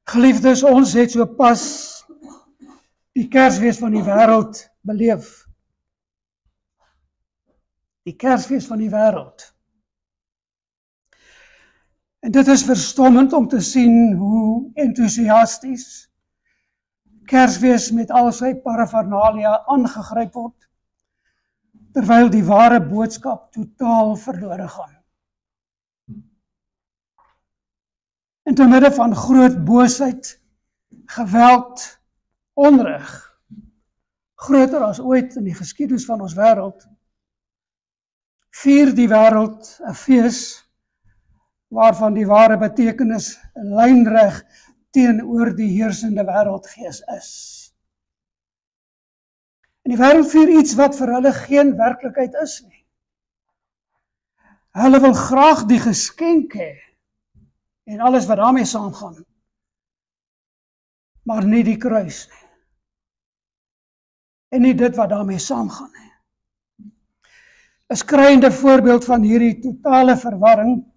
Geliefdes, ons het so pas die Kersfees van die wêreld beleef. Die Kersfees van die wêreld. En dit is verstommend om te sien hoe enthousiasties Kersfees met al sy paraphernalia aangegryp word, terwyl die ware boodskap totaal verlore gaan. En te midde van groot boosheid, geweld, onreg, groter as ooit in die geskiedenis van ons wêreld, vier die wêreld 'n fees waarvan die ware betekenis lynreg teenoor die heersende wêreldgees is. En die wêreld vier iets wat vir hulle geen werklikheid is nie. Hulle wil graag die geskenk hê en alles wat daarmee saamgaan, maar nie die kruis nie. En nie dit wat daarmee saamgaan nie. 'n Skriwende voorbeeld van hierdie totale verwarring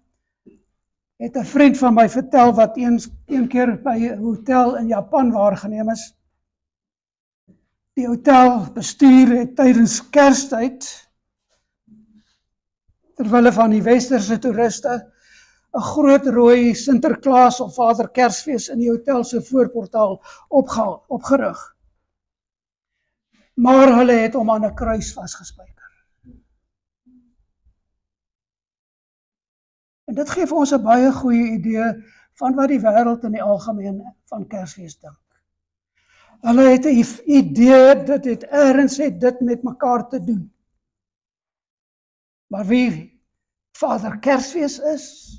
het 'n vriend van my vertel wat een keer by 'n hotel in Japan waargeneem is. Die hotelbestuur het tydens Kerstyd, terwille van die westerse toeriste, 'n groot rooi Sinterklaas of Vader Kersfees in die hotel se voorportaal opgerig. Maar hulle het hom aan 'n kruis vasgespijker. En dit gee vir ons 'n baie goeie idee van wat die wêreld in die algemeen van Kersfees dink. Hulle het 'n idee dat dit ergens het dit met mekaar te doen. Maar wie Vader Kersfees is,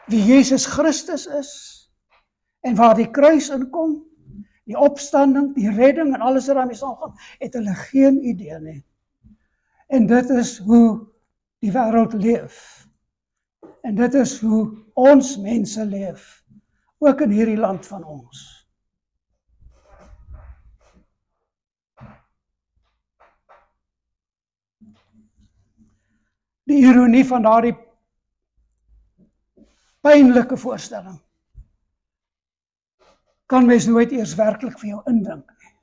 wie Jesus Christus is, en waar die kruis inkom, die opstanding, die redding en alles wat daarmee saamgaan, het hulle geen idee nie. En dit is hoe die wêreld leef. En dit is hoe ons mense leef, ook in hierdie land van ons. Die ironie van daardie pynlike voorstelling kan mens nooit eers werklik vir jou indink nie.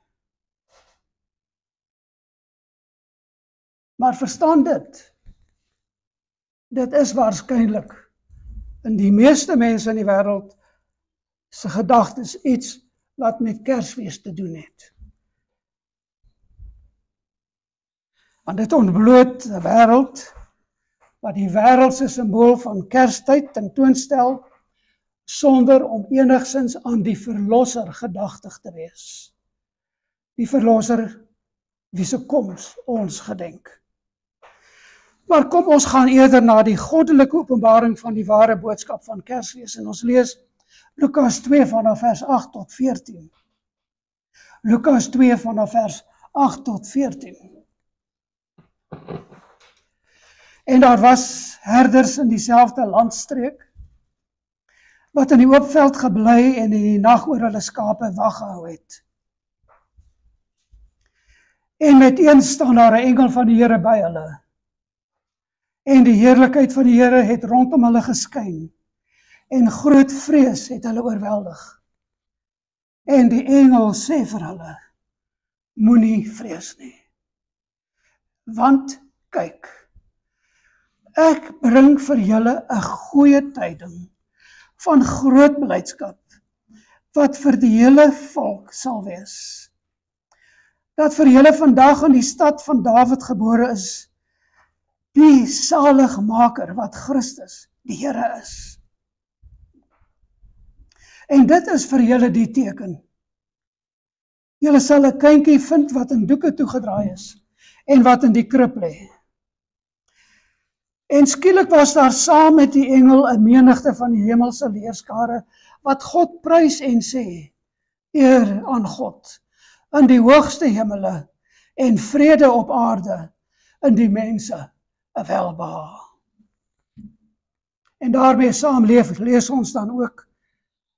Maar verstaan dit. Dit is waarskynlik in die meeste mense in die wêreld se gedagtes iets wat met Kersfees te doen het. Want dit ontbloot 'n wêreld wat die wêreldse simbool van Kerstyd tentoonstel, sonder om enigsins aan die Verlosser gedagtig te wees. Die Verlosser wie se koms ons gedenk. Maar kom ons gaan eerder na die goddelike openbaring van die ware boodskap van Kersfees. En ons lees Lukas 2 vanaf vers 8 tot 14. Lukas 2 vanaf vers 8 tot 14. En daar was herders in dieselfde landstreek, wat in die oop veld gebly en in die nag oor hulle skape wag gehou het. En meteens staan daar 'n engel van die Here by hulle. En die heerlikheid van die Here het rondom hulle geskyn, en groot vrees het hulle oorweldig. En die engel sê vir hulle, moenie vrees nie. Want kyk, ek bring vir julle 'n goeie tyding van groot blydskap, wat vir die hele volk sal wees. Dat vir julle vandag in die stad van Dawid gebore is, die saligmaker wat Christus, die Here is. En dit is vir julle die teken. Julle sal 'n kindjie vind wat in doeke toegedraai is, en wat in die krib lê. En skielik was daar saam met die engel 'n menigte van die hemelse leerskare, wat God prys en sê, eer aan God, in die hoogste hemele, en vrede op aarde, in die mense 'n welbehae. En daarmee saam lees ons dan ook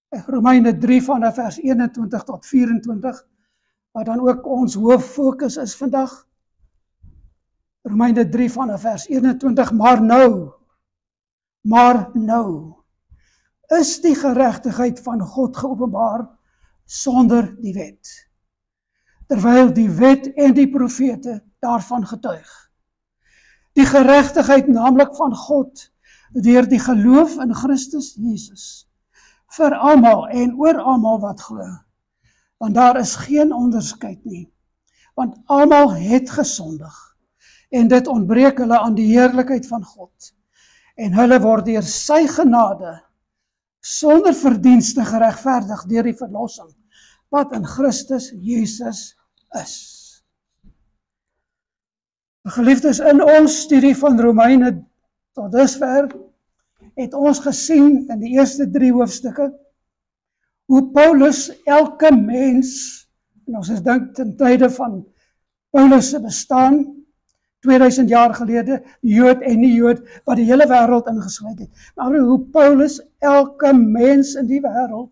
Romeine 3 vanaf vers 21 tot 24, wat dan ook ons hooffokus is vandag. Romeine 3 vanaf vers 21, maar nou, is die geregtigheid van God geopenbaar sonder die wet, terwyl die wet en die profete daarvan getuig. Die geregtigheid naamlik van God deur die geloof in Christus Jesus vir almal en oor almal wat glo. Want daar is geen onderskeid nie, want almal het gesondig en dit ontbreek hulle aan die heerlikheid van God en hulle word deur sy genade sonder verdienste geregverdig deur die verlossing wat in Christus Jesus is. Geliefdes, in ons studie van Romeine tot dusver het ons gesien in die eerste 3 hoofstukke hoe Paulus elke mens, en ons dink ten tye van Paulus se bestaan 2000 jaar gelede, Jood en nie Jood, wat die hele wêreld ingesluit het. Maar hoe Paulus elke mens in die wêreld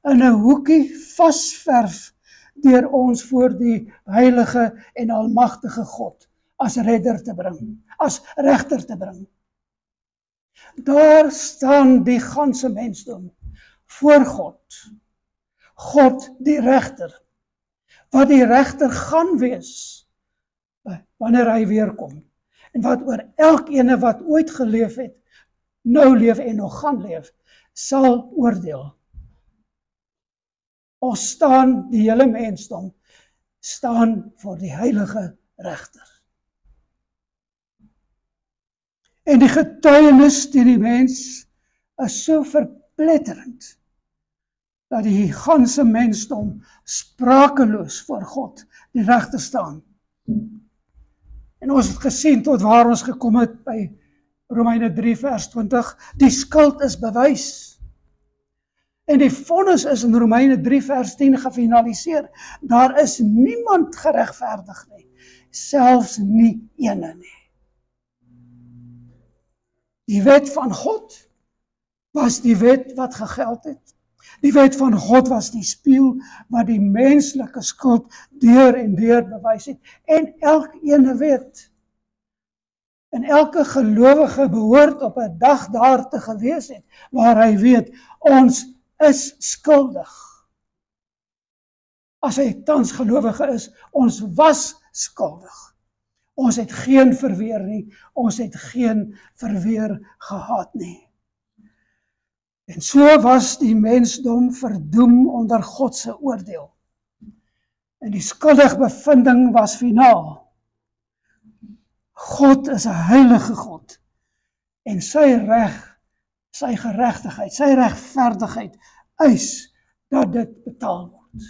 in 'n hoekie vasverf deur ons voor die heilige en almagtige God as redder te bring, as regter te bring. Daar staan die ganse mensdom voor God. God die regter, wat die regter gaan wees wanneer hy weer kom. En wat oor elkene wat ooit geleef het, nou leef en nog gaan leef, sal oordeel. Ons staan, die hele mensdom, staan voor die heilige regter. En die getuienis teen die mens is so verpletterend, dat die ganse mensdom sprakeloos voor God, die regter staan. En ons het gesien tot waar ons gekom het by Romeine 3 vers 20, die skuld is bewys. En die vonnis is in Romeine 3 vers 10 gefinaliseer. Daar is niemand geregverdig nie, selfs nie ene nie. Die wet van God was die wet wat gegeld het. Die wet van God was die spieël wat die menslike skuld deur en deur bewys het. En elkene weet, en elke gelowige behoort op 'n dag daar te gewees het, waar hy weet, ons is skuldig. As hy tans gelowige is, ons was skuldig. Ons het geen verweer nie, ons het geen verweer gehad nie. En so was die mensdom verdoem onder God se oordeel. En die skuldige bevinding was finaal. God is 'n heilige God. En sy reg, sy geregtigheid, sy regverdigheid eis dat dit betaal word.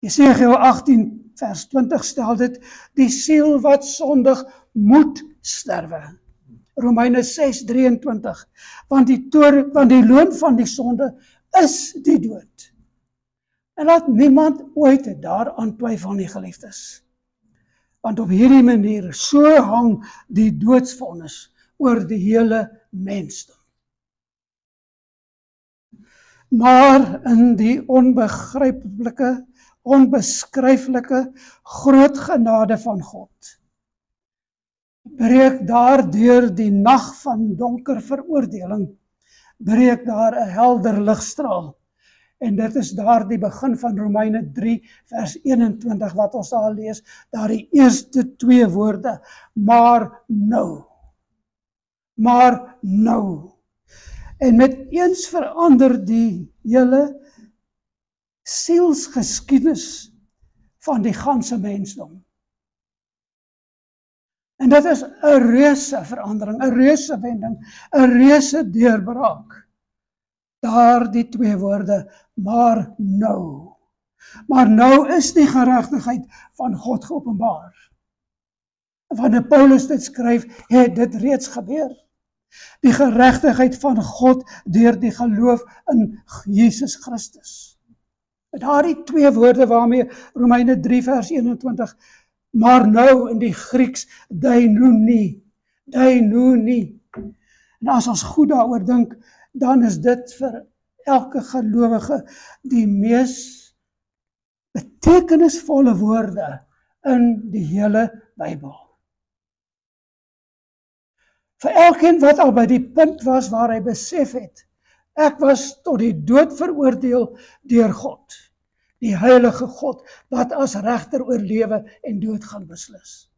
Jesaja 18 vers 20 stel dit, die siel wat sondig moet sterwe. Romeine 6:23, want die loon van die sonde is die dood. En laat niemand ooit daaraan twyfel nie, geliefdes. Want op hierdie manier, so hang die doodsvonnis oor die hele mensdom. Maar in die onbegryplike, onbeskryflike groot genade van God, breek daar deur die nag van donker veroordeling, breek daar 'n helder ligstraal. En dit is daar die begin van Romeine 3 vers 21 wat ons daar lees, daar die eerste 2 woorde, maar nou. Maar nou. En met eens verander die hele sielsgeskiedenis van die ganse mensdom. En dit is 'n reuse verandering, 'n reuse wending, 'n reuse deurbraak. Daar die 2 woorde, maar nou. Maar nou is die geregtigheid van God geopenbaar. Wanneer Paulus dit skryf, het dit reeds gebeur. Die geregtigheid van God deur die geloof in Jesus Christus. Daardie 2 woorde waarmee Romeine 3 vers 21, maar nou in die Grieks, dainouni. En as ons goed daaroor dink, dan is dit vir elke gelowige die mees betekenisvolle woorde in die hele Bybel. Vir elkeen wat al by die punt was waar hy besef het, ek was tot die dood veroordeel deur God, die heilige God, wat as regter oor lewe en dood gaan beslis.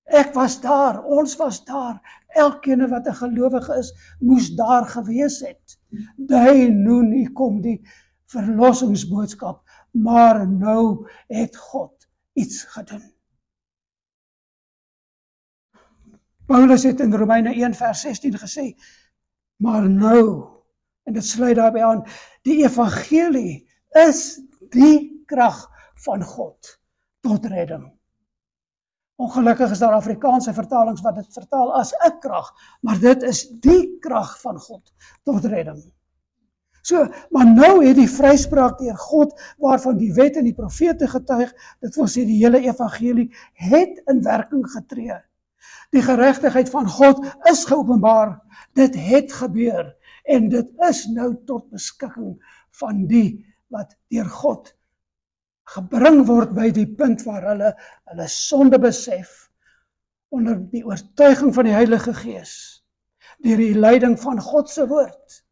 Ek was daar, ons was daar, elkeen wat 'n gelowige is, moes daar gewees het. Daai noen, hier kom die verlossingsboodskap, maar nou het God iets gedoen. Paulus het in Romeine 1 vers 16 gesê, maar nou, en dit sluit daarbey aan, die evangelie is die krag van God tot redding. Ongelukkig is daar Afrikaanse vertalings wat dit vertaal as 'n krag, maar dit is die krag van God tot redding. So, maar nou het die vryspraak deur God, waarvan die wet en die profete getuig, dit wil sê die hele evangelie, het in werking getree. Die geregtigheid van God is geopenbaar, dit het gebeur, en dit is nou tot beskikking van die wat deur God gebring word by die punt waar hulle sonde besef, onder die oortuiging van die Heilige Gees, deur die leiding van God se woord.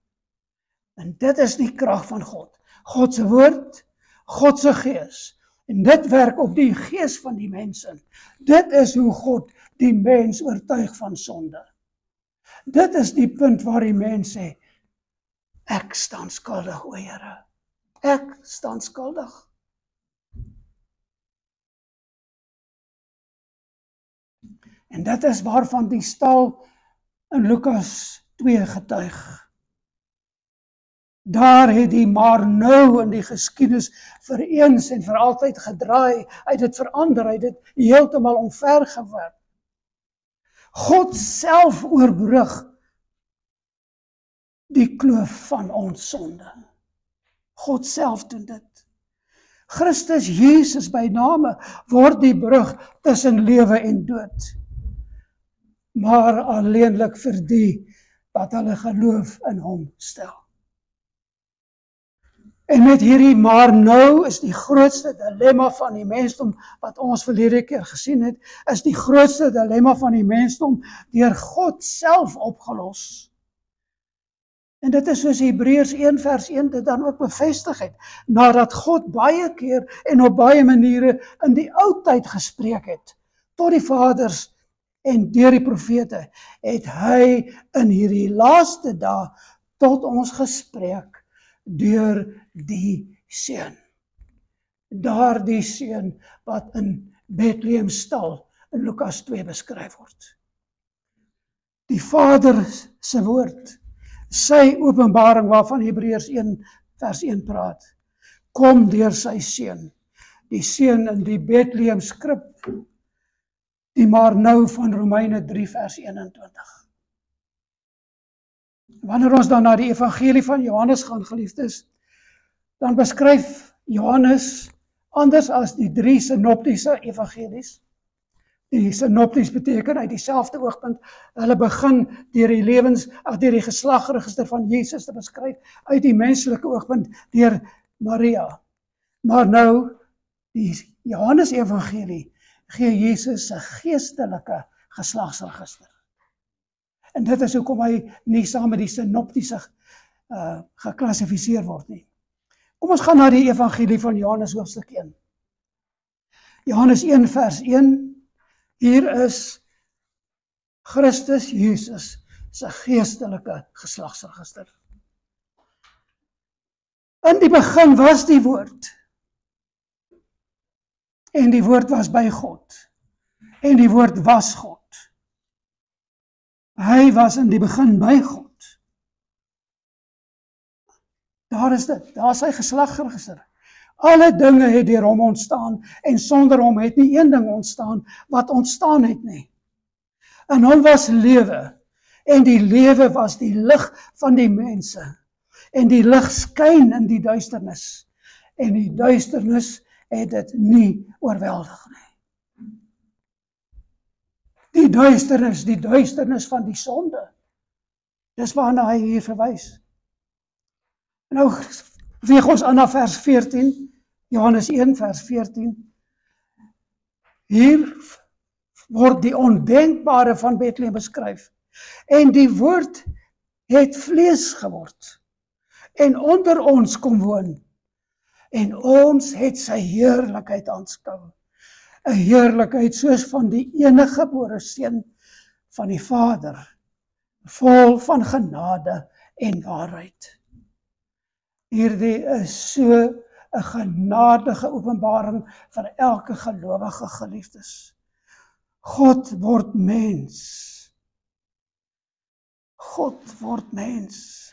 En dit is die krag van God. God se woord, God se Gees. En dit werk op die gees van die mense. Dit is hoe God die mens oortuig van sonde. Dit is die punt waar die mens sê, ek staan skuldig, o Here. Ek staan skuldig. En dit is waarvan die stal in Lukas 2 getuig. Daar het die maar nou in die geskiedenis vir eens en vir altyd gedraai, hy het dit verander, hy het dit heeltemal omvergewerp. God self oorbrug die kloof van ons sonde. God self doen dit. Christus Jesus by name word die brug tussen lewe en dood. Maar alleenlik vir die wat hulle geloof in hom stel. En met hierdie maar nou is die grootste dilemma van die mensdom, wat ons verlede keer gesien het, is die grootste dilemma van die mensdom deur God self opgelos. En dit is soos Hebreërs 1 vers 1 dit dan ook bevestig het, nadat God baie keer en op baie maniere in die ou tyd gespreek het, tot die vaders en deur die profete, het hy in hierdie laaste dae tot ons gespreek deur die seun. Daardie seun wat in Bethlehem stal in Lukas 2 beskryf word. Die Vader se woord, sy openbaring waarvan Hebreërs 1 vers 1 praat, kom deur sy seun. Die seun in die Bethlehem skrip, die maar nou van Romeine 3 vers 21. Wanneer ons dan na die evangelie van Johannes gaan, geliefdes, dan beskryf Johannes anders as die 3 synoptiese evangelies. Die synopties beteken uit dieselfde oogpunt, hulle begin deur die deur die geslagregister van Jesus te beskryf, uit die menslike oogpunt deur Maria. Maar nou, die Johannes evangelie gee Jesus se geestelike geslagsregister. En dit is hoekom hy nie saam met die synoptiese geklassifiseer word nie. Kom ons gaan na die evangelie van Johannes hoofstuk 1. Johannes 1 vers 1, hier is Christus Jesus se geestelike geslagsregister. In die begin was die woord, en die woord was by God, en die woord was God. Hy was in die begin by God. Daar is dit, daar is sy geslagsregister. Alle dinge het deur hom ontstaan, en sonder hom het nie een ding ontstaan wat ontstaan het nie. In hom was lewe, en die lewe was die lig van die mense, en die lig skyn in die duisternis, en die duisternis het dit nie oorweldig nie. Die duisternis van die sonde, dis waarna hy hier verwys. Nou weeg ons aan na vers 14, Johannes 1 vers 14. Hier word die ondenkbare van Bethlehem beskryf. En die woord het vlees geword en onder ons kom woon. En ons het sy heerlikheid aanskou. 'n Heerlikheid soos van die eniggebore seun van die Vader, vol van genade en waarheid. Hierdie is so 'n genadige openbaring vir elke gelowige, geliefdes. God word mens. God word mens.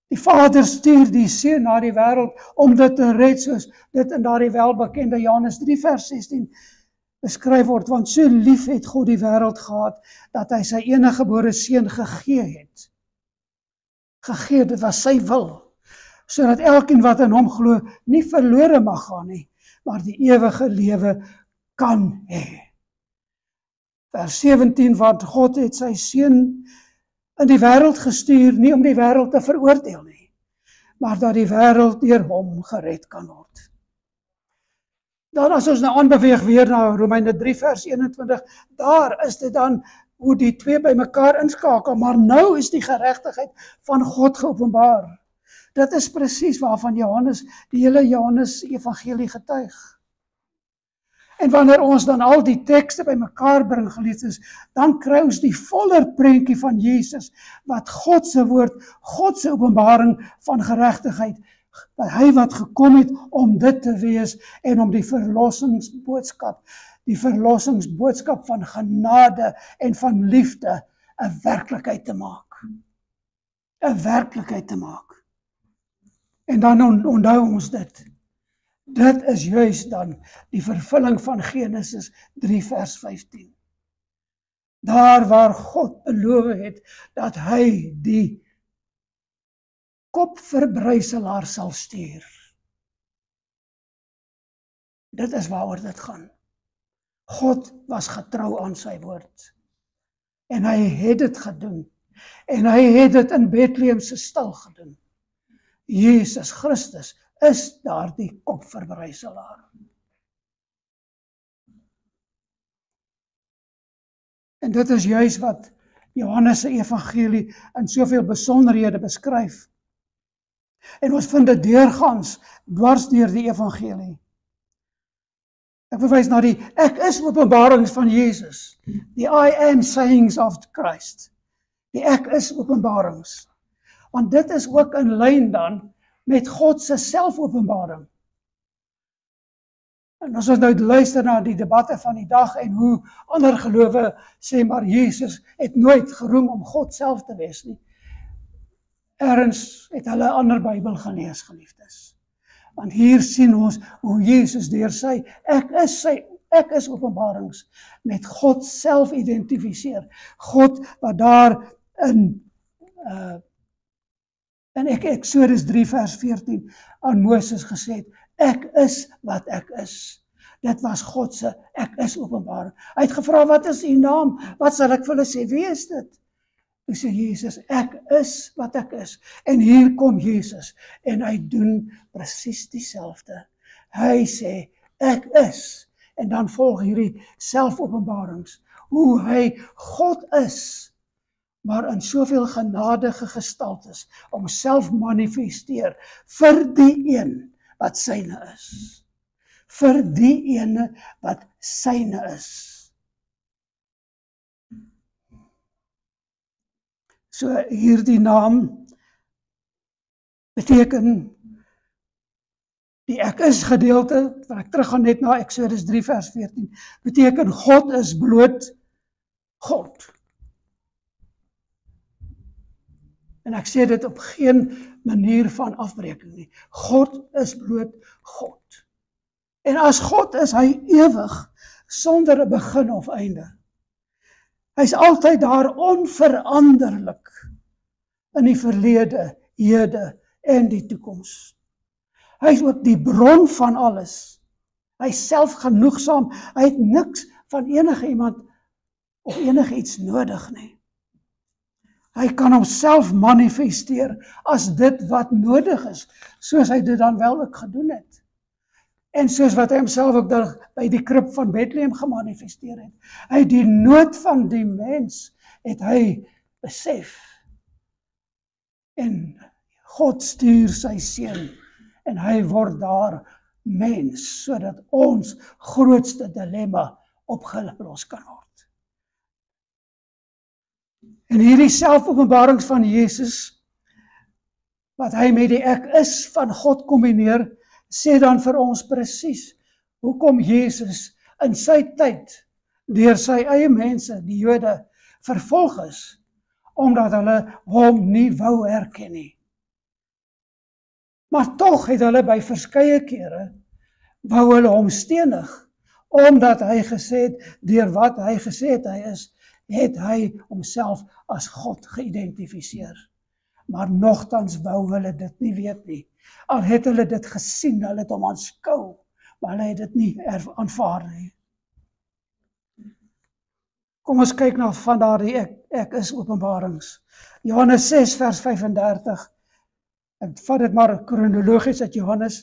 Die Vader stuur die Seun na die wêreld om dit te red, soos dit in daardie welbekende Johannes 3 vers 16 beskryf word, want so lief het God die wêreld gehad, dat hy sy eniggebore Seun gegee het. Gegee, dit was sy wil, sodat elkeen wat in hom glo, nie verlore mag gaan nie, maar die ewige lewe kan hê. Vers 17, want God het sy Seun in die wêreld gestuur, nie om die wêreld te veroordeel nie, maar dat die wêreld deur hom gered kan word. Dan as ons nou aanbeweeg weer na Romeine 3 vers 21, daar is dit dan hoe die twee by mekaar inskakel, maar nou is die geregtigheid van God geopenbaar. Dit is presies waarvan Johannes, die hele Johannes evangelie getuig. En wanneer ons dan al die tekste by mekaar bring, geliefdes, dan kry ons die voller prentjie van Jesus, wat God se woord, God se openbaring van geregtigheid, hy wat gekom het om dit te wees en om die verlossingsboodskap van genade en van liefde 'n werklikheid te maak. 'n werklikheid te maak. En dan onthou ons dit. Dit is juis dan die vervulling van Genesis 3 vers 15. Daar waar God beloof het dat hy die kopverbryselaar sal stuur. Dit is waaroor dit gaan. God was getrou aan sy woord. En hy het dit gedoen. En hy het dit in Bethlehem se stal gedoen. Jesus Christus is daar die kopverbryselaar. En dit is juis wat Johannes se evangelie in soveel besonderhede beskryf. En ons vind dit deurgangs dwars deur die evangelie. Ek verwys na die ek is openbarings van Jesus. Die I am sayings of Christ. Die ek is openbarings. Want dit is ook in lyn dan met God se selfopenbaring. En as ons nou luister na die debatte van die dag en hoe ander gelowe sê maar Jesus het nooit geroem om God self te wees nie. Ergens het hulle 'n ander Bybel gelees, geliefdes. Want hier sien ons hoe Jesus deur sy ek is openbarings met God self identifiseer. God wat daar in Exodus 3 vers 14 aan Moses gesê het, ek is wat ek is. Dit was God se ek is openbaring. Hy het gevra, wat is u naam? Wat sal ek vir hulle sê? Wie is dit? Toe sê Jesus, ek is wat ek is. En hier kom Jesus en hy doen presies dieselfde. Hy sê, ek is. En dan volg hierdie selfopenbarings. Hoe hy God is, maar in soveel genadige gestaltes, om self manifesteer vir die een wat syne is. Vir die ene wat syne is. So hierdie naam beteken die ek is gedeelte, wat ek terug gaan net na Exodus 3 vers 14, beteken God is bloot God. En ek sê dit op geen manier van afbreking nie. God is bloot God. En as God is hy ewig, sonder 'n begin of einde. Hy's altyd daar onveranderlik in die verlede, hede en die toekoms. Hy's ook die bron van alles. Hy's selfgenoegsaam. Hy het niks van enige iemand of enige iets nodig nie. Hy kan homself manifesteer as dit wat nodig is, soos hy dit dan wel ook gedoen het. En soos wat hy homself ook daar by die krib van Bethlehem gemanifesteer het. Hy die nood van die mens het hy besef. En God stuur sy seun en hy word daar mens, sodat ons grootste dilemma opgelos kan word. En hierdie selfopenbarings van Jesus, wat hy met die ek is van God kombineer, sê dan vir ons presies, hoekom Jesus in sy tyd, deur sy eie mense, die Jode, vervolg is, omdat hulle hom nie wou erken nie. Maar tog het hulle by verskeie kere, wou hulle hom stenig, omdat hy gesê het, deur wat hy gesê het hy is, het hy homself as God geïdentifiseer. Maar nogtans wou hulle dit nie weet nie. Al het hulle dit gesien, hulle het hom aanskou, maar hulle het dit nie aanvaar nie. Kom ons kyk na van daardie ek is openbarings. Johannes 6 vers 35. Ek vat dit maar kronologies uit Johannes.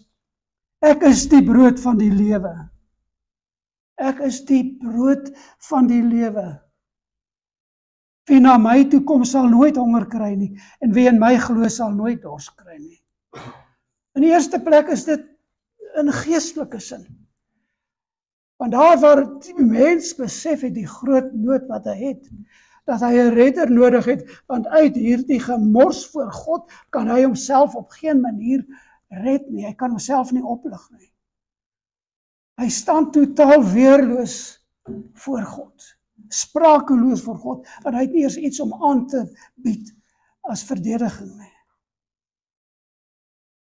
Ek is die brood van die lewe. Ek is die brood van die lewe. Wie na my toe kom sal nooit honger kry nie, en wie in my glo sal nooit dors kry nie. In die eerste plek is dit in geestelike sin. Want daar waar die mens besef het die groot nood wat hy het, dat hy 'n redder nodig het, want uit hierdie gemors voor God kan hy homself op geen manier red nie, hy kan homself nie oplig nie. Hy staan totaal weerloos voor God, sprakeloos voor God, want hy het nie eers iets om aan te bied as verdediging nie.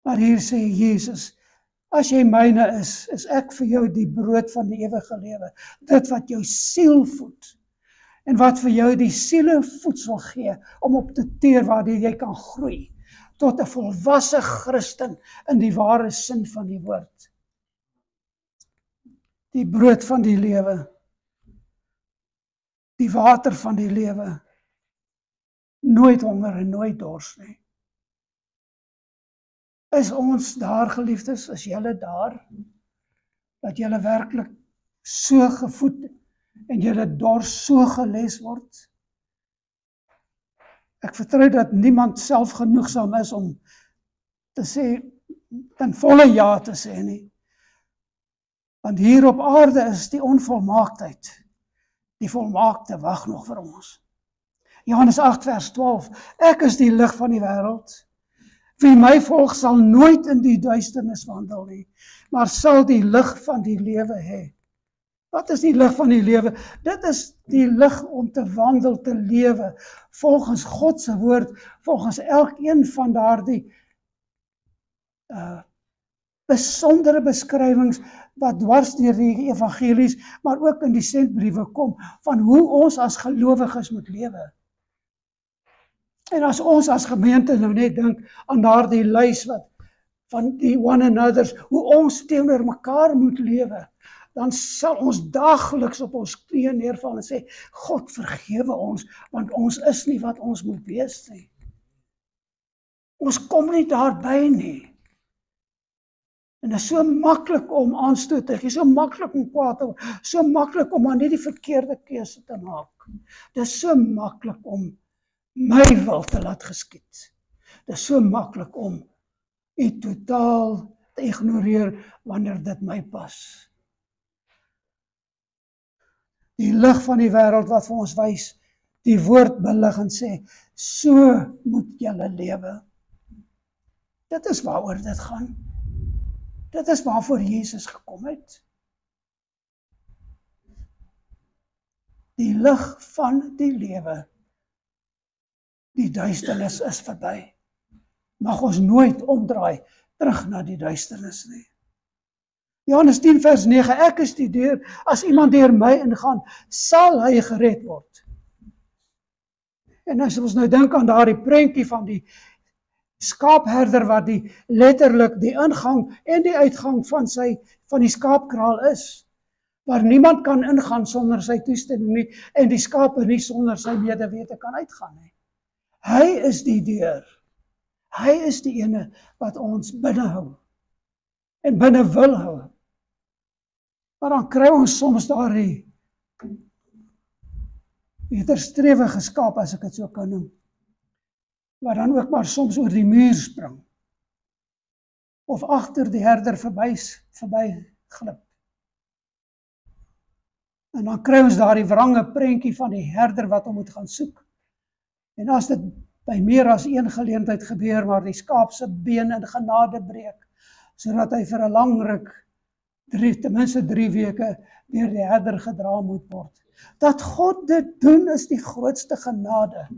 Maar hier sê Jesus, as jy myne is ek vir jou die brood van die ewige lewe, dit wat jou siel voed, en wat vir jou die siele voedsel gee, om op te teer waardeur jy kan groei, tot 'n volwasse Christen in die ware sin van die woord. Die brood van die lewe, die water van die lewe, nooit honger en nooit dors nie. Is ons daar, geliefdes, is julle daar, dat julle werklik so gevoed en julle dors so geles word? Ek vertrou dat niemand selfgenoegsaam is om te sê, ten volle ja te sê nie. Want hier op aarde is die onvolmaaktheid, die volmaakte wag nog vir ons. Johannes 8 vers 12, ek is die lig van die wêreld. Wie my volg sal nooit in die duisternis wandel nie, maar sal die lig van die lewe hê. Wat is die lig van die lewe? Dit is die lig om te wandel, te lewe, volgens God se woord, volgens elkeen van daardie besondere beskrywings wat dwars deur die evangelies, maar ook in die sendbriewe kom, van hoe ons as gelowiges moet lewe. En as ons as gemeente nou net dink aan daardie lys wat van die one another's, hoe ons teenoor mekaar moet lewe, dan sal ons daagliks op ons knieë neerval en sê, God vergewe ons, want ons is nie wat ons moet wees nie. Ons kom nie daarby nie. En dit is so maklik om aanstoot te gee, so maklik om kwaad te word, so maklik om maar net die verkeerde keuse te maak. Dit is so maklik om my wil te laat geskied. Dit is so maklik om u totaal te ignoreer wanneer dit my pas. Die lig van die wêreld wat vir ons wys, die woord belig en sê, so moet julle lewe. Dit is waaroor dit gaan. Dit is waarvoor Jesus gekom het. Die lig van die lewe. Die duisternis is verby. Mag ons nooit omdraai terug na die duisternis nie. Johannes 10 vers 9, ek is die deur, as iemand deur my ingaan, sal hy gered word. En as ons nou dink aan daardie prentjie van die skaapherder wat die letterlik die ingang en die uitgang van die skaapkraal is, waar niemand kan ingaan sonder sy toestemming nie, en die skape nie sonder sy medewete kan uitgaan nie. Hy is die deur. Hy is die ene wat ons binne hou en binne wil hou. Maar dan kry ons soms daardie weerstrewige skaap, as ek dit so kan noem, wat dan ook maar soms oor die muur spring, of agter die herder verby glip. En dan kry ons daardie wrange prentjie van die herder wat hom moet gaan soek. En as dit by meer as een geleentheid gebeur, maar die skaap se been in genade breek, sodat hy vir 'n lang ruk, ten minste 3 weke, deur die herder gedra moet word. Dat God dit doen is die grootste genade.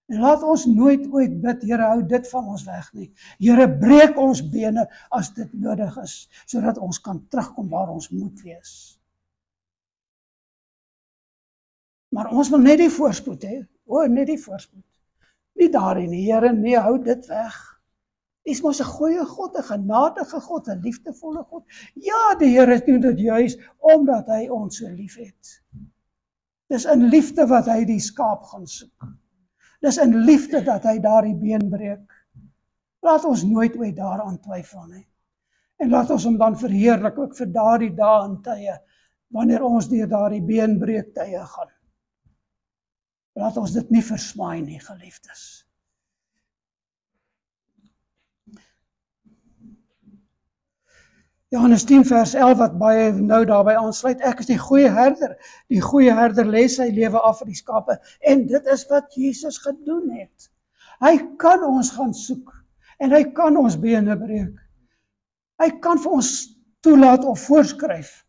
En laat ons nooit ooit bid, Here, hou dit van ons weg nie. Here, breek ons bene as dit nodig is, sodat ons kan terugkom waar ons moet wees. Maar ons wil net die voorspoed hê. Net die voorspoed. Nie daarin nie, Here, nee, hou dit weg. U is mos 'n goeie God, 'n genadige God, 'n liefdevolle God. Ja, die Here doen dit juis omdat hy ons so liefhet. Dis in liefde wat hy die skaap gaan soek. Dis in liefde dat hy daardie been breek. Laat ons nooit ooit daaraan twyfel nie. En laat ons hom dan verheerlik ook vir daardie dae en tye, wanneer ons deur daardie beenbreek tye gaan. Laat ons dit nie versmaai nie, geliefdes. Johannes 10 vers 11 wat baie nou daarby aansluit, ek is die goeie herder. Die goeie herder lê sy lewe af vir die skape, en dit is wat Jesus gedoen het. Hy kan ons gaan soek, en hy kan ons bene breek. Hy kan vir ons toelaat of voorskryf,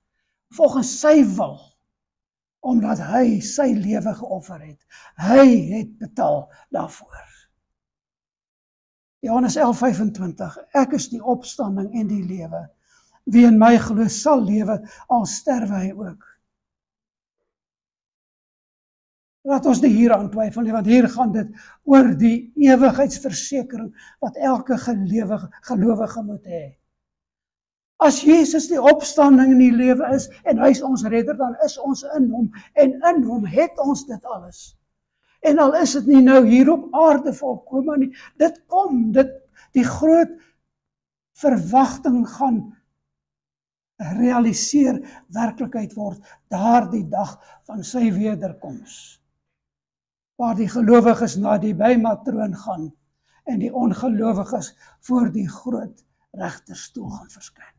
volgens sy wil, omdat hy sy lewe geoffer het. Hy het betaal daarvoor. Johannes 11:25, ek is die opstanding en die lewe. Wie in my glo sal lewe, al sterwe hy ook. Laat ons nie hier aan twyfel nie, want hier gaan dit oor die ewigheidsversekering wat elke gelowige moet hê. As Jesus die opstanding in die lewe is, en hy is ons redder, dan is ons in hom, en in hom het ons dit alles. En al is dit nie nou hier op aarde volkome nie, dit kom, die groot verwagting gaan realiseer, werklikheid word, daardie dag van sy wederkoms, waar die gelowiges na die bymatroon gaan, en die ongelowiges voor die groot regterstoel gaan verskyn.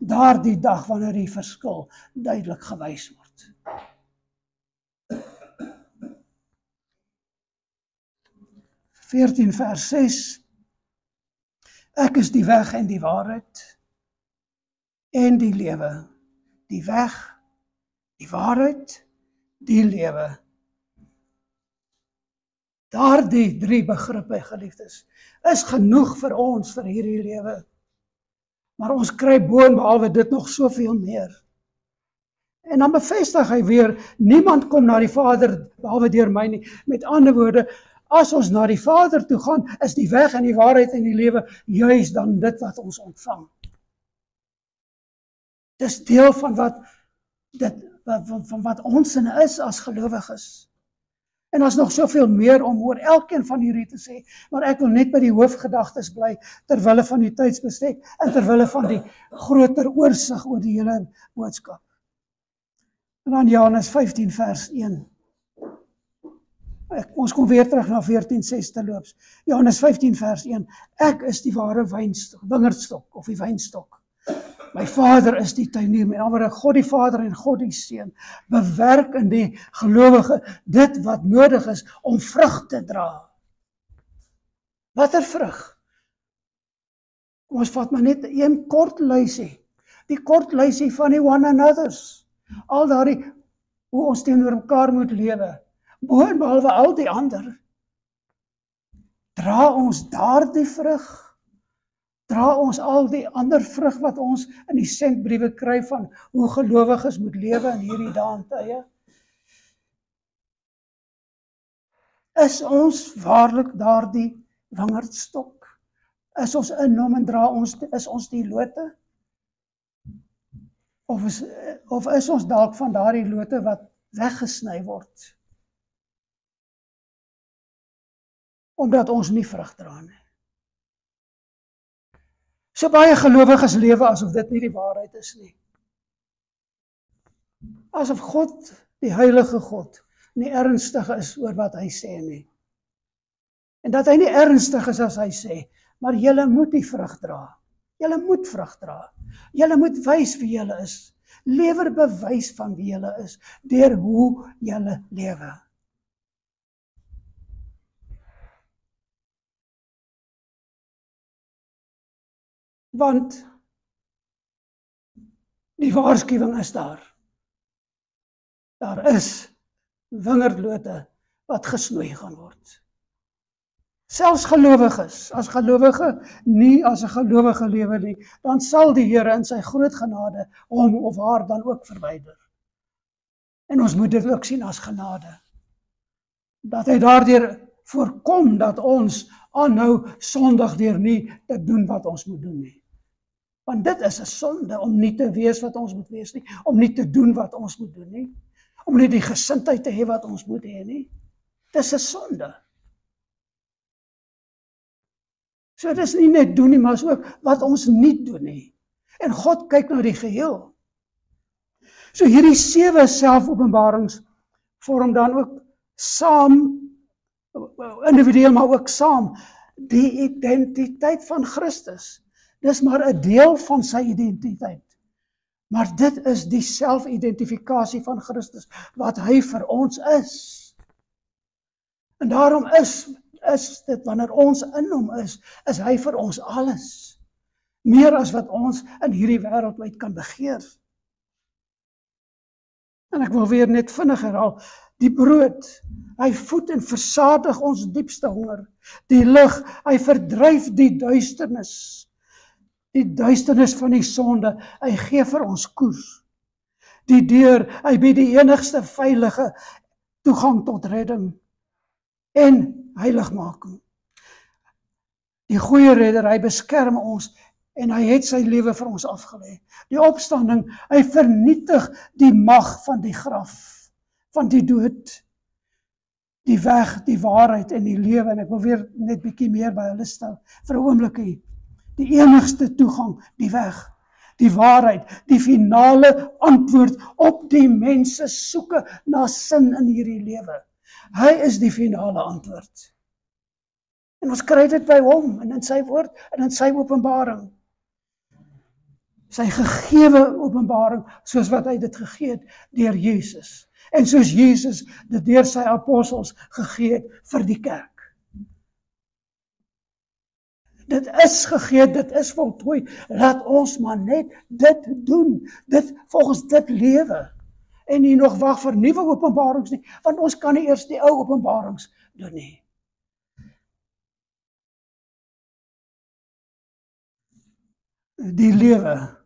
Daardie dag wanneer die verskil duidelik gewys word. vers 6, ek is die weg en die waarheid en die lewe. Die weg, die waarheid, die lewe. Daardie 3 begrippe, geliefdes, is genoeg vir ons vir hierdie lewe. Maar ons kry boonbehalwe dit nog soveel meer. En dan bevestig hy weer, niemand kom na die Vader behalwe deur my nie. Met ander woorde, as ons na die Vader toe gaan, is die weg en die waarheid en die lewe juis dan dit wat ons ontvang. Dis deel van wat ons in is as gelowiges. En ons nog soveel meer om oor elkeen van hierdie te sê, maar ek wil net by die hoofgedagtes bly, terwille van die tydsbestek, en terwille van die groter oorsig oor die hele boodskap. En dan Johannes 15 vers 1. Ons kom weer terug na 14:6 te loops. Johannes 15 vers 1. Ek is die ware wingerdstok, of die wynstok. My Vader is die tuinier, met ander woorde, God die Vader en God die Seun bewerk in die gelowige dit wat nodig is om vrug te dra. Watter vrug? Kom ons vat maar net een kort lysie. Die kort lysie van die one another's. Al daardie, hoe ons teenoor mekaar moet lewe. Boonbehalwe al die ander. Dra ons daardie vrug? Dra ons al die ander vrug wat ons in die sendbriewe kry van hoe gelowiges moet lewe in hierdie dae en tye? Is ons waarlik daardie wingerdstok? Is ons in hom en is ons die lote? Of is ons dalk van daardie lote wat weggesny word? Omdat ons nie vrug dra nie. So baie gelowiges lewe asof dit nie die waarheid is nie. Asof God, die heilige God, nie ernstig is oor wat hy sê nie. En dat hy nie ernstig is as hy sê, maar julle moet die vrug dra. Julle moet vrug dra. Julle moet wys wie julle is. Lewer bewys van wie julle is, deur hoe julle lewe. Want die waarskuwing is daar. Daar is wingerdlote wat gesnoei gaan word. Selfs gelowiges, as gelowige nie as 'n gelowige lewe nie, dan sal die Here in sy groot genade hom of haar dan ook verwyder. En ons moet dit ook sien as genade. Dat hy daardeur voorkom dat ons aanhou sondig deur nie te doen wat ons moet doen nie. Want dit is 'n sonde om nie te wees wat ons moet wees nie, om nie te doen wat ons moet doen nie, om nie die gesindheid te hê wat ons moet hê nie. Dis 'n sonde. So dit is nie net doen nie, maar is ook wat ons nie doen nie. En God kyk na die geheel. So hierdie 7 selfopenbarings vorm dan ook saam, individueel maar ook saam, die identiteit van Christus. Dis maar 'n deel van sy identiteit. Maar dit is die selfidentifikasie van Christus, wat hy vir ons is. En daarom is dit, wanneer ons in hom is hy vir ons alles. Meer as wat ons in hierdie wêreld uit kan begeer. En ek wil weer net vinnig herhaal, die brood, hy voed en versadig ons diepste honger. Die lig, hy verdryf die duisternis. Die duisternis van die sonde, hy gee vir ons koers. Die deur, hy bied die enigste veilige toegang tot redding en heiligmaking. Die goeie redder, hy beskerm ons en hy het sy lewe vir ons afgelê. Die opstanding, hy vernietig die mag van die graf, van die dood, die weg, die waarheid en die lewe. En ek wil weer net bietjie meer by hulle stel vir 'n oombliekie. Die enigste toegang, die weg, die waarheid, die finale antwoord op die mense soeke na sin in hierdie lewe. Hy is die finale antwoord. En ons kry dit by hom en in sy woord en in sy openbaring. Sy gegewe openbaring, soos wat hy dit gegee het deur Jesus. En soos Jesus dit deur sy apostels gegee het vir die kerk. Dit is gegee, dit is voltooi. Laat ons maar net dit doen, volgens dit lewe. En nie nog wag vir nuwe openbarings nie, want ons kan nie eers die ou openbarings doen nie. Die lewe,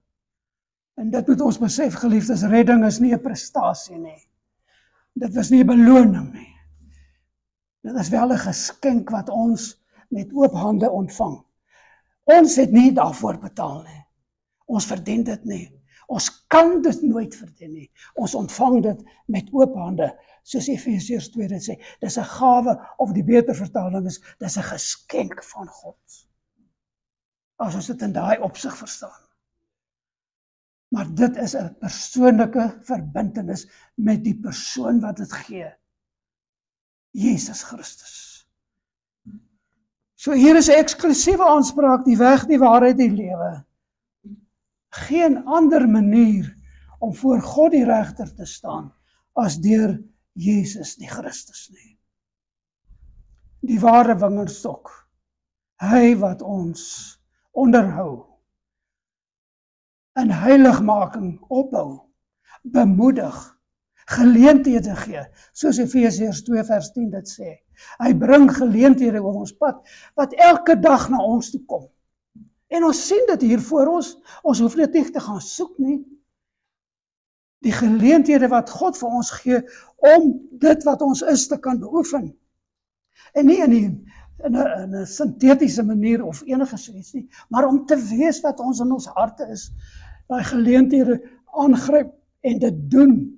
en dit moet ons besef, geliefdes, redding is nie 'n prestasie nie. Dit was nie 'n beloning nie. Dit is wel 'n geskenk wat ons met oop hande ontvang. Ons het nie daarvoor betaal nie. Ons verdien dit nie. Ons kan dit nooit verdien nie. Ons ontvang dit met oop hande, soos Efesiërs 2 dit sê. Dis 'n gawe, of die beter vertaling is, dis 'n geskenk van God. As ons dit in daai opsig verstaan. Maar dit is 'n persoonlike verbintenis met die persoon wat dit gee. Jesus Christus. So hier is 'n eksklusiewe aanspraak, die weg, die waarheid, die lewe. Geen ander manier om voor God die regter te staan as deur Jesus die Christus nie. Die ware wingerdstok, hy wat ons onderhou, in heiligmaking opbou, bemoedig, geleenthede gee, soos Efesiërs 2 vers 10 dit sê. Hy bring geleenthede oor ons pad, wat elke dag na ons toe kom. En ons sien dit hier voor ons hoef net nie te gaan soek nie. Die geleenthede wat God vir ons gee, om dit wat ons is te kan beoefen. En nie in 'n sintetiese manier of enige soets nie, maar om te weet wat ons in ons harte is, daai geleenthede aangryp en dit doen.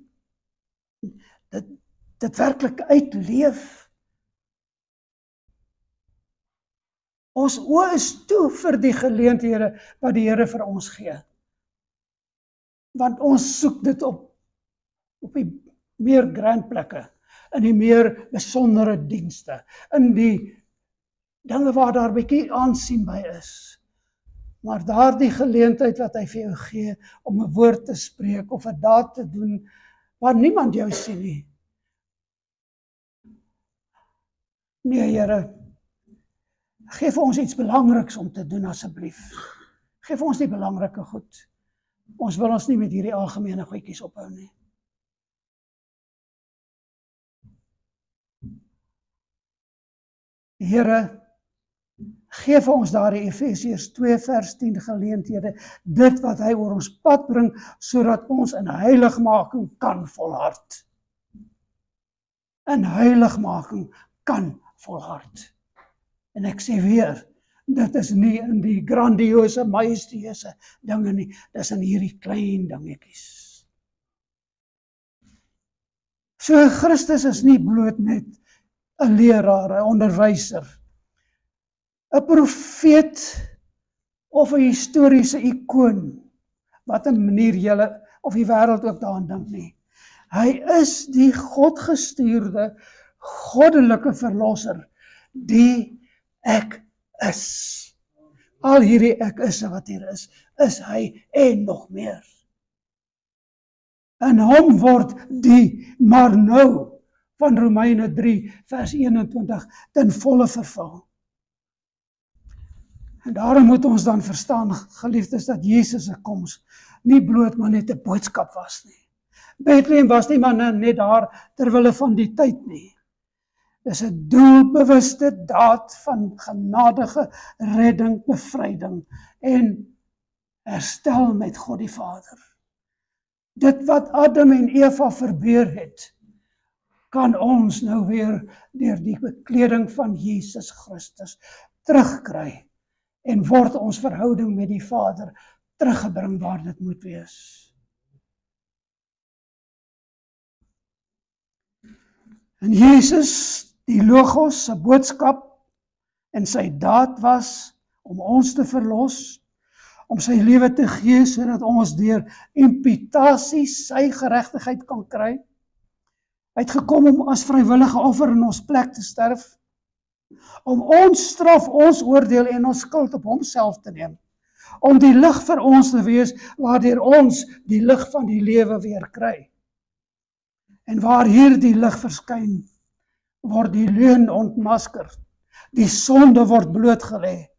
Dit werklik uitleef. Ons oë is toe vir die geleenthede wat die Here vir ons gee. Want ons soek dit op. op die meer grand plekke, in die meer besondere dienste, in die dinge waar daar bietjie aansien by is. Maar daardie geleentheid wat hy vir jou gee om 'n woord te spreek of 'n daad te doen waar niemand jou sien nie. Nee, Here, geef ons iets belangriks om te doen asseblief. Geef ons die belangrike goed. Ons wil ons nie met hierdie algemene goedjies ophou nie. Here, geef ons daardie Efesiërs 2 vers 10 geleenthede, dit wat hy oor ons pad bring, sodat ons in heiligmaking kan volhard. In heiligmaking kan volhard. En ek sê weer, dit is nie in die grandiose, majestueuse dinge nie, dis in hierdie klein dingetjies. So Christus is nie bloot net 'n leraar, 'n onderwyser, 'n profeet of 'n historiese ikoon, wat 'n manier julle of die wêreld ook daaraan dink nie. Hy is die Godgestuurde, goddelike verlosser, die ek is. Al hierdie ek is wat hier is hy en nog meer. In hom word die maar nou van Romeine 3 vers 21 ten volle vervul. En daarom moet ons dan verstaan, geliefdes, dat Jesus se koms nie bloot maar net 'n boodskap was nie. Bethlehem was nie maar net daar terwille van die tyd nie. Dis 'n doelbewuste daad van genadige redding, bevryding en herstel met God die Vader. Dit wat Adam en Eva verbeur het, kan ons nou weer deur die bekleding van Jesus Christus terugkry en word ons verhouding met die Vader teruggebring waar dit moet wees. En Jesus, die Logos, se boodskap en sy daad was om ons te verlos, om sy lewe te gee sodat ons deur imputasie sy geregtigheid kan kry. Hy het gekom om as vrywillige offer in ons plek te sterf, om ons straf, ons oordeel en ons skuld op homself te neem, om die lig vir ons te wees, waardeur ons die lig van die lewe weer kry. En waar hierdie lig verskyn, word die leuen ontmasker, die sonde word blootgelê,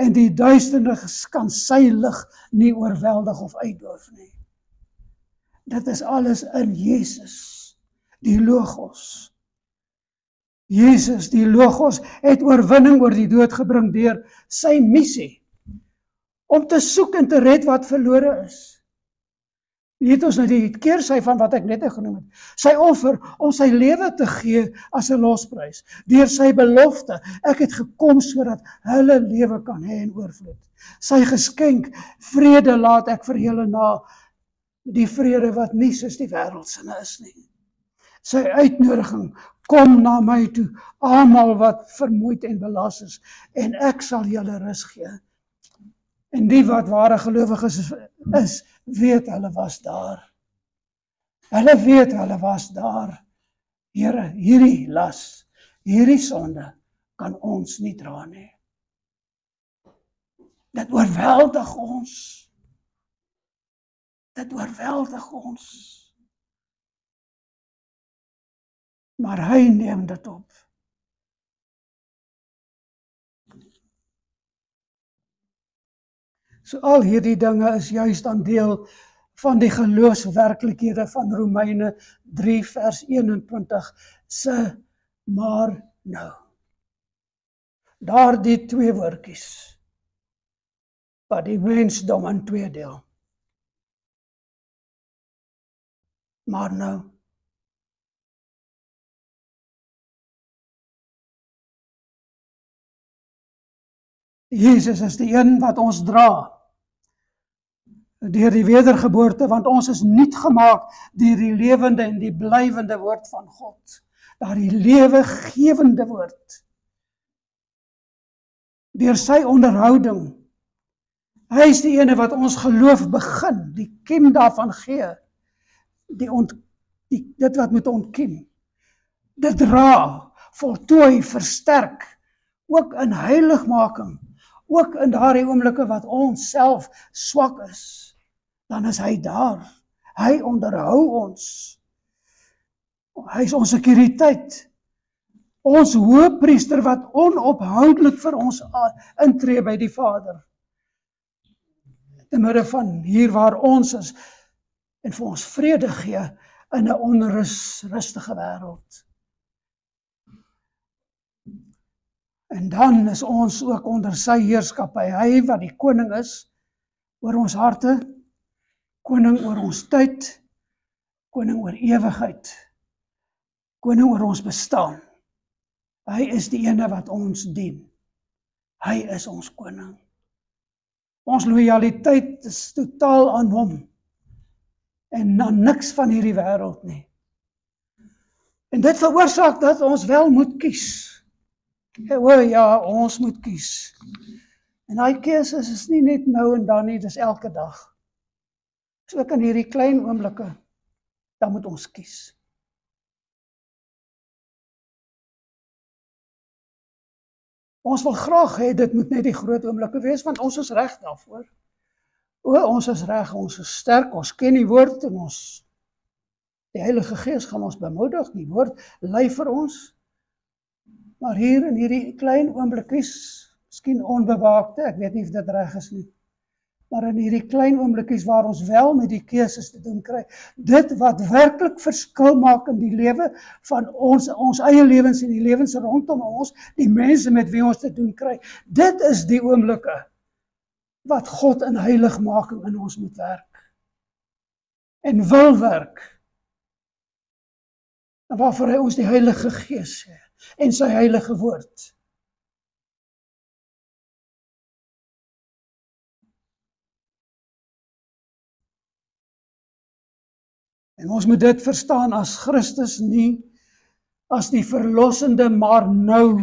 en die duisternis kan sy lig nie oorweldig of uitdoof nie. Dit is alles in Jesus, die Logos. Jesus, die Logos, het oorwinning oor die dood gebring deur sy missie, om te soek en te red wat verlore is. Hier het ons nou die keersy van wat ek net genoem het. Sy offer om sy lewe te gee as 'n losprys, deur sy belofte, ek het gekom sodat hulle lewe kan hê in oorvloed. Sy geskenk, vrede laat ek vir julle na, die vrede wat nie soos die wêreldse is nie. Sy uitnodiging, kom na my toe, almal wat vermoeid en belas en ek sal julle rus gee. En die wat ware gelowiges is, weet hulle was daar. Hulle weet hulle was daar. Here, hierdie las, hierdie sonde kan ons nie dra nie. Dit oorweldig ons. Dit oorweldig ons. Maar hy neem dit op. So al hierdie dinge is juist dan deel van die geloofswerklikhede van Romeine 3 vers 21 se maar nou. Daardie twee woordjies wat die mensdom in twee deel. Maar nou. Jesus is die een wat ons dra deur die wedergeboorte, want ons is nuut gemaak deur die lewende en die blywende woord van God. Daardie lewegewende woord. Deur sy onderhouding. Hy is die ene wat ons geloof begin, die kiem daarvan gee, dit wat moet ontkiem. Dit dra, voltooi, versterk, ook in heiligmaking, ook in daardie oomblikke wat ons self swak is, dan is hy daar. Hy onderhou ons. Hy is ons sekuriteit. Ons hoëpriester wat onophoudelik vir ons intree by die Vader. Te midde van hier waar ons is, en vir ons vrede gee in 'n onrustige wêreld. En dan is ons ook onder sy heerskappy, hy wat die koning is oor ons harte, koning oor ons tyd, koning oor ewigheid, koning oor ons bestaan. Hy is die ene wat ons dien. Hy is ons koning. Ons lojaliteit is totaal aan hom en aan niks van hierdie wêreld nie. En dit veroorsaak dat ons wel moet kies. O ja, ons moet kies. En daai keuse is nie net nou en dan nie, dis elke dag. So ook in hierdie klein oomblikke, dan moet ons kies. Ons wil graag hê dit moet net die groot oomblikke wees, want ons is reg daarvoor. Ons is reg, ons is sterk, ons ken die woord en die Heilige Gees gaan ons bemoedig, die woord lei vir ons. Maar hier in hierdie klein oomblikkies, miskien onbewaakte, ek weet nie of dit reg is nie, maar in hierdie klein oomblikkies waar ons wel met die keuses te doen kry, dit wat werklik verskil maak in die lewe van ons eie lewens en die lewens rondom ons, die mense met wie ons te doen kry, dit is die oomblikke wat God in heiligmaking in ons moet werk. En wil werk. En waarvoor hy ons die Heilige Gees gee en sy heilige woord. En ons moet dit verstaan as Christus nie as die verlossende maar nou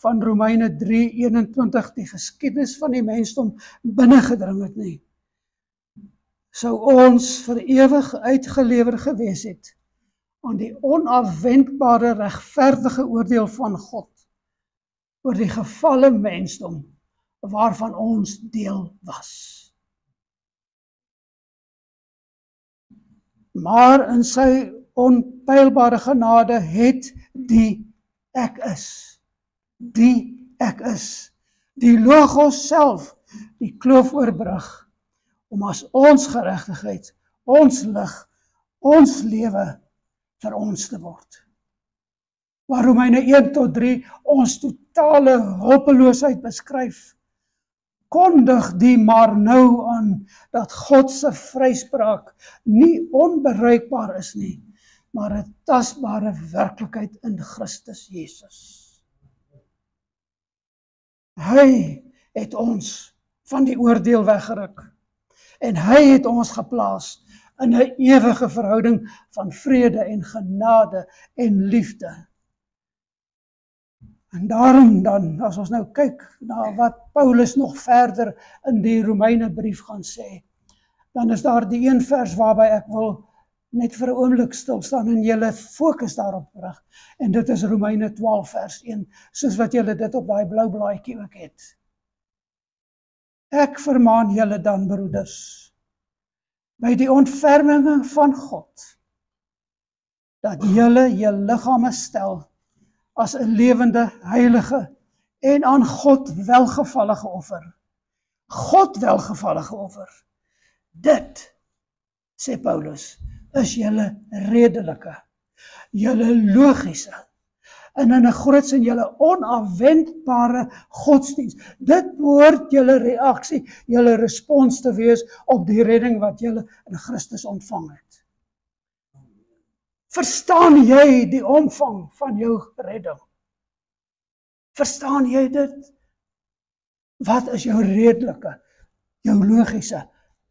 van Romeine 3:21 die geskiedenis van die mensdom binnengedring het nie. Sou ons vir ewig uitgelewer gewees het aan die onafwendbare regverdige oordeel van God oor die gefalle mensdom waarvan ons deel was. Maar in sy onpeilbare genade het die ek is, die Logos self, die kloof oorbrug, om as ons geregtigheid, ons lig, ons lewe vir ons te word. Waar Romeine 1-3 ons totale hulpeloosheid beskryf, kondig die maar nou aan dat God se vryspraak nie onbereikbaar is nie, maar 'n tasbare werklikheid in Christus Jesus. Hy het ons van die oordeel weggeruk en hy het ons geplaas in 'n ewige verhouding van vrede en genade en liefde. En daarom dan, as ons nou kyk na wat Paulus nog verder in die Romeinebrief gaan sê, dan is daar die een vers waarby ek wil net vir 'n oomblik stil staan en julle fokus daarop rig. En dit is Romeine 12 vers 1, soos wat julle dit op daai blou blaadjie ook het. Ek vermaan julle dan, broeders, by die ontferminge van God, dat julle liggame stel as 'n lewende, heilige en aan God welgevallige offer. God welgevallige offer. Dit, sê Paulus, is julle redelike, julle logiese, en in 'n groot sin julle onafwendbare godsdiens. Dit behoort julle reaksie, julle respons te wees op die redding wat julle in Christus ontvang het. Verstaan jy die omvang van jou redding? Verstaan jy dit? Wat is jou redelike, jou logiese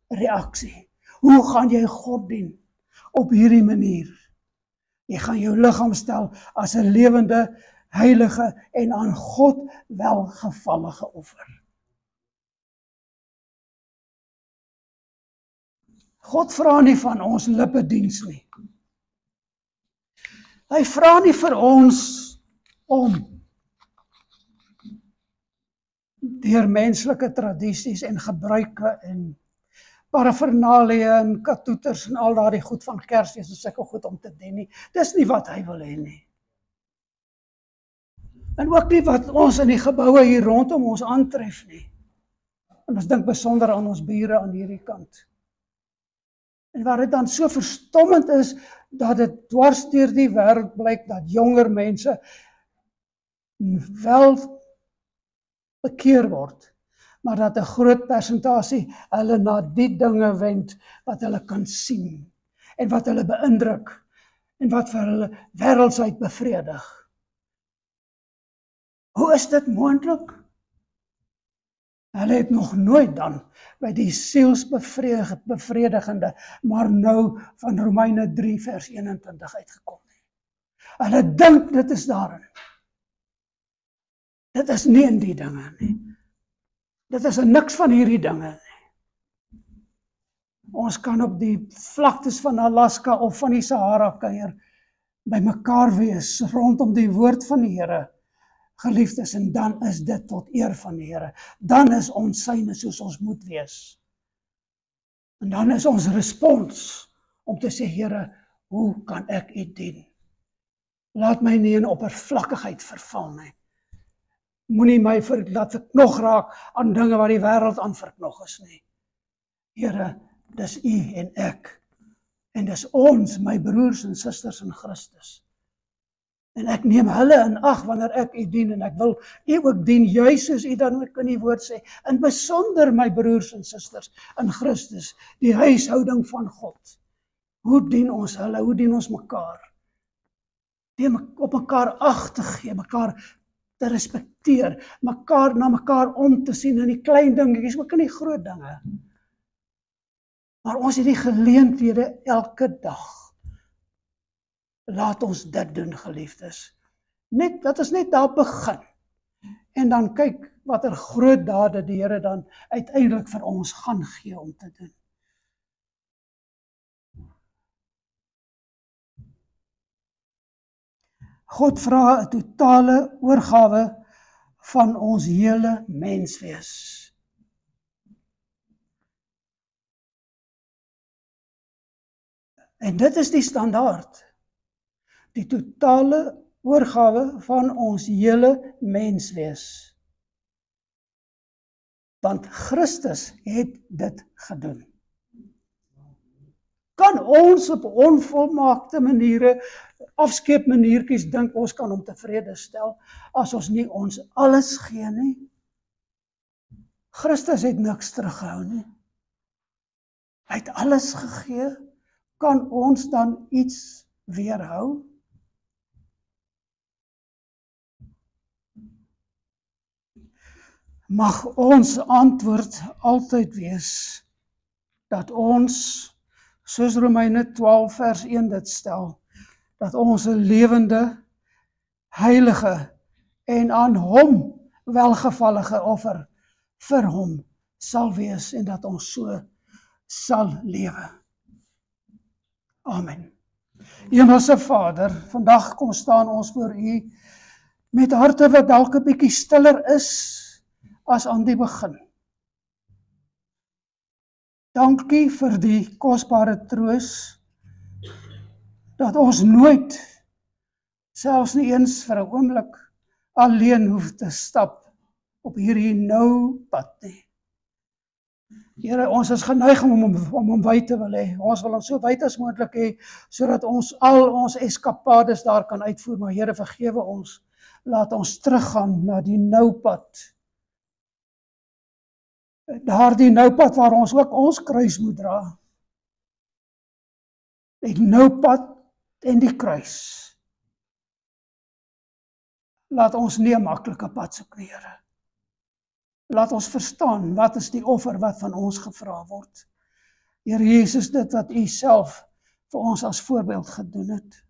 reaksie? Hoe gaan jy God dien op hierdie manier? Jy gaan jou liggaam stel as 'n lewende, heilige en aan God welgevallige offer. God vra nie van ons lippediens nie. Hy vra nie vir ons om deur menslike tradisies en gebruike en paraphernalia en katoeters en al daardie goed van Kersfees en sulke goed om te dien nie. Dis nie wat hy wil hê nie. En ook nie wat ons in die geboue hier rondom ons aantref nie. En ons dink besonder aan ons bure aan hierdie kant. En waar dit dan so verstommend is, dat dit dwars deur die wêreld blyk, dat jonger mense wel bekeer word, maar dat 'n groot persentasie hulle na die dinge wend wat hulle kan sien, en wat hulle beïndruk, en wat vir hulle wêreldsheid bevredig. Hoe is dit moontlik? Hulle het nog nooit dan by die sielsbevredigende, maar nou van Romeine 3 vers 21 uitgekom nie. Hulle dink dit is daarin. Dit is nie in die dinge nie. Dit is in niks van hierdie dinge nie. Ons kan op die vlaktes van Alaska of van die Sahara kuier, by mekaar wees rondom die woord van die Here, geliefdes, en dan is dit tot eer van die Here. Dan is ons syne soos ons moet wees. En dan is ons respons om te sê, Here, hoe kan ek U dien? Laat my nie in oppervlakkigheid verval nie. Moenie my laat verknog raak aan dinge wat die wêreld aan verknog is nie. Here, dis U en ek. En dis ons, my broers en susters in Christus. En ek neem hulle in ag wanneer ek U dien, en ek wil U ook dien, juis soos U dan ook in die woord sê, in besonder my broers en susters in Christus, die huishouding van God. Hoe dien ons hulle, hoe dien ons mekaar? Deur op mekaar ag te gee, mekaar te respekteer, mekaar na mekaar om te sien in die klein dingetjies, ook in die groot dinge. Maar ons het die geleenthede elke dag. Laat ons dit doen, geliefdes. Dat is net daar begin. En dan kyk watter groot dade die Here dan uiteindelik vir ons gaan gee om te doen. God vra 'n totale oorgawe van ons hele menswees. En dit is die standaard. Die totale oorgawe van ons hele menswees. Want Christus het dit gedoen. Kan ons op onvolmaakte maniere, afskeepmaniertjies dink ons kan hom tevrede stel, as ons nie ons alles gee nie? Christus het niks teruggehou nie. Hy het alles gegee. Kan ons dan iets weerhou? Mag ons antwoord altyd wees dat ons, soos Romeine 12 vers 1 dit stel, dat ons 'n lewende, heilige en aan hom welgevallige offer vir hom sal wees, en dat ons so sal lewe. Amen. Hemelse Vader, vandag kom staan ons voor U met harte wat dalk 'n bietjie stiller is as aan die begin. Dankie vir die kosbare troos dat ons nooit, selfs nie eens vir 'n oomblik, alleen hoef te stap op hierdie nou pad nie. Here, ons is geneig om hom wyd te wil hê. Ons wil hom so wyd as moontlik hê, sodat ons al ons eskapades daar kan uitvoer. Maar Here, vergewe ons. Laat ons teruggaan na die nou pad. Daardie nou pad waar ons ook ons kruis moet dra. Die nou pad en die kruis. Laat ons nie 'n maklike pad soek nie, Here. Laat ons verstaan, wat is die offer wat van ons gevra word. Here Jesus, dit wat U self vir ons as voorbeeld gedoen het.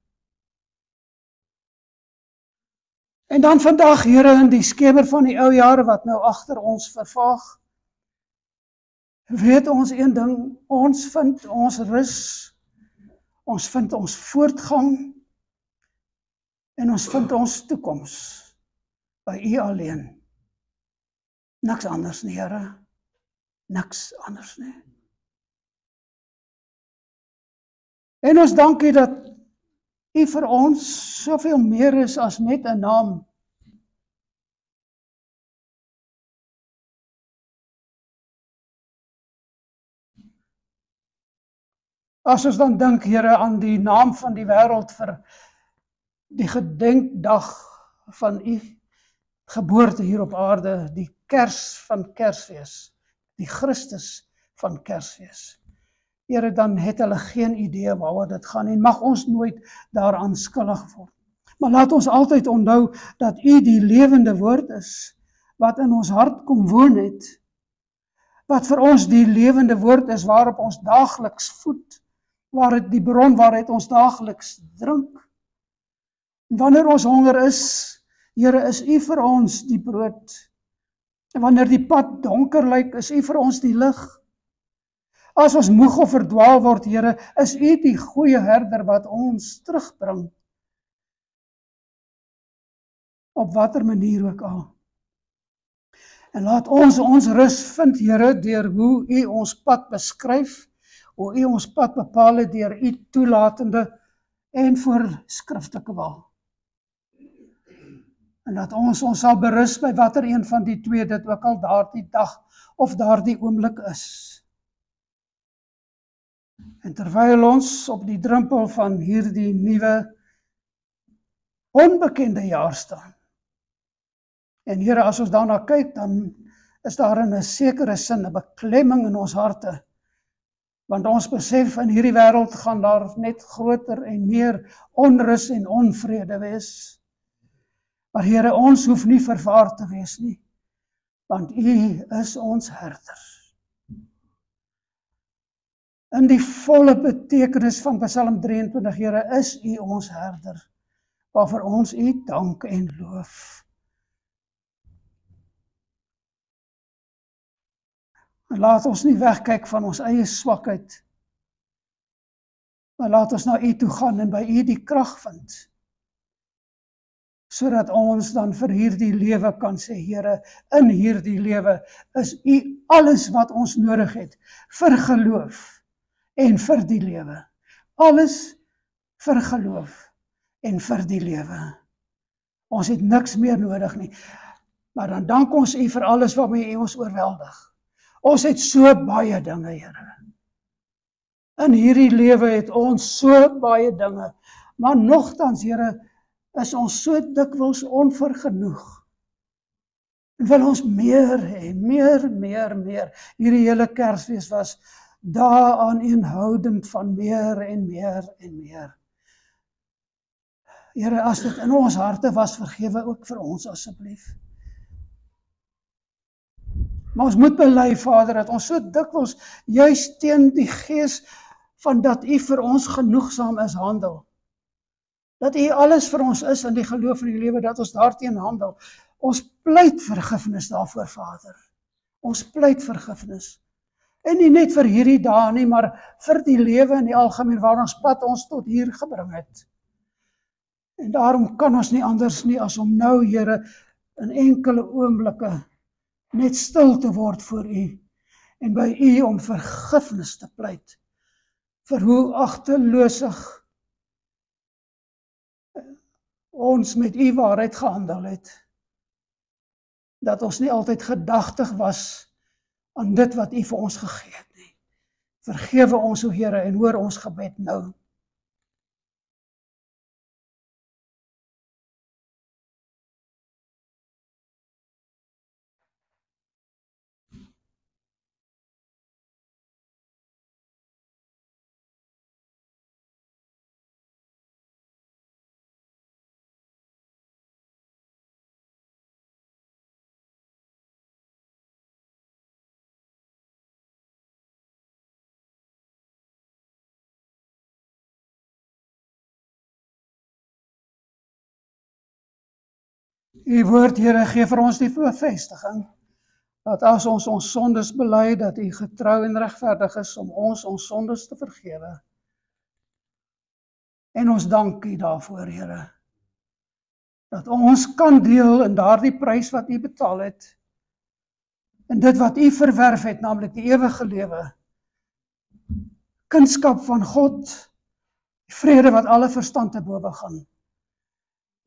En dan vandag, Here, in die skemer van die ou jare wat nou agter ons vervaag, weet ons een ding, ons vind ons rus, ons vind ons voortgang En ons vind ons toekoms by U alleen. Niks anders nie, Here. Niks anders nie. En ons dank U dat U vir ons soveel meer is as net 'n naam. As ons dan dink, Here, aan die naam van die wêreld vir die gedenkdag van U geboorte hier op aarde, die Kers van Kersfees, die Christus van Kersfees. Here, dan het hulle geen idee waaroor dit gaan en mag ons nooit daaraan skuldig word. Maar laat ons altyd onthou dat U die lewende woord is, wat in ons hart kom woon het, wat vir ons die lewende woord is, waarop ons daagliks voed, waar dit die bron waaruit ons daagliks drink. En wanneer ons honger is, Here, is U vir ons die brood. En wanneer die pad donker lyk, is U vir ons die lig. As ons moeg of verdwaal word, Here, is U die goeie herder wat ons terugbring. Op watter manier ook al. En laat ons rus vind, Here, deur hoe U ons pad beskryf, hoe U ons pad bepaal het deur U toelatende en voorskriftelike wil. En dat ons sal berus by watter een van die twee dit ook al daardie dag of daardie oomblik is. En terwyl ons op die drempel van hierdie nuwe onbekende jaar staan. En Here, as ons daarna kyk, dan is daar in 'n sekere sin 'n beklemming in ons harte. Want ons besef in hierdie wêreld gaan daar net groter en meer onrus en onvrede wees. Maar Here, ons hoef nie vervaar te wees nie, want U is ons herder. In die volle betekenis van Psalm 23, Here, is U ons herder, waarvoor ons U dank en loof. En laat ons nie wegkyk van ons eie swakheid, maar laat ons na U toe gaan en by U die krag vind, sodat ons dan vir hierdie lewe kan sê, Here, in hierdie lewe is U alles wat ons nodig het, vir geloof en vir die lewe. Alles vir geloof en vir die lewe. Ons het niks meer nodig nie, maar dan dank ons U vir alles waarmee U ons oorweldig. Ons het so baie dinge, Here. In hierdie lewe het ons so baie dinge, maar nogtans, Here, is ons so dikwels onvergenoeg. En wil ons meer hê, meer. Hierdie hele Kersfees was daaraan inhoudend van meer en meer. Here, as dit in ons harte was, vergewe ook vir ons asseblief. Maar ons moet bely, Vader, dat ons so dikwels juis teen die gees van dat U vir ons genoegsaam is handel. Dat U alles vir ons is in die geloof en die lewe, dat ons daarteen handel. Ons pleit vergifnis daarvoor, Vader. Ons pleit vergifnis. En nie net vir hierdie dae nie, maar vir die lewe in die algemeen waar ons pad ons tot hier gebring het. En daarom kan ons nie anders nie as om nou, Here, in enkele oomblikke net stil te word voor U en by U om vergifnis te pleit vir hoe agterloosig ons met U waarheid gehandel het. Dat ons nie altyd gedagtig was aan dit wat U vir ons gegee het nie. Vergewe ons, o Here, en hoor ons gebed nou. U woord, Here, gee vir ons die bevestiging, dat as ons sondes bely, dat U getrou en regverdig is om ons sondes te vergewe. En ons dank U daarvoor, Here. dat ons kan deel in daardie prys wat U betaal het, en dit wat U verwerf het, naamlik die ewige lewe, kunskap van God, die vrede wat alle verstand te bowe gaan.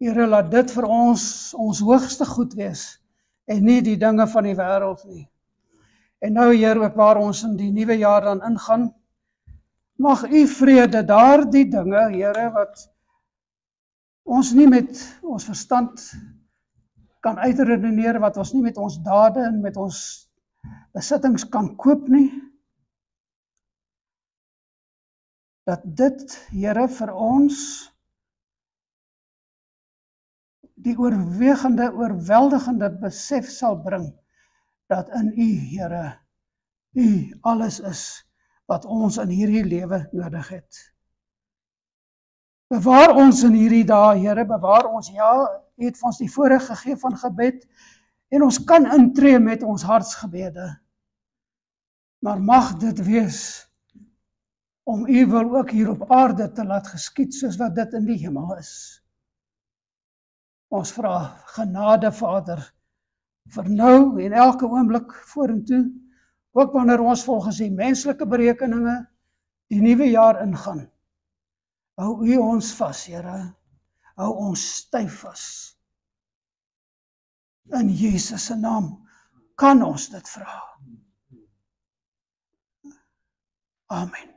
Here, laat dit vir ons hoogste goed wees, en nie die dinge van die wêreld nie. En nou, Heer, ook waar ons in die nuwe jaar dan ingaan, mag U vrede daardie dinge, Here, wat ons nie met ons verstand kan uitredeneer, wat ons nie met ons dade en met ons besittings kan koop nie, dat dit, Here, vir ons die oorweldigende besef sal bring, dat in U, Here, U alles is wat ons in hierdie lewe nodig het. Bewaar ons in hierdie dae, Here, bewaar ons, ja, U het vir ons die voorreg gegee van gebed, en ons kan intree met ons hartsgebede. Maar mag dit wees, om U wil ook hier op aarde te laat geskied, soos wat dit in die hemel is. Ons vra genade, Vader, vir nou en elke oomblik vorentoe, ook wanneer ons volgens die menslike berekeninge die nuwe jaar ingaan. Hou U ons vas, Here, hou ons styf vas. In Jesus se naam kan ons dit vra. Amen.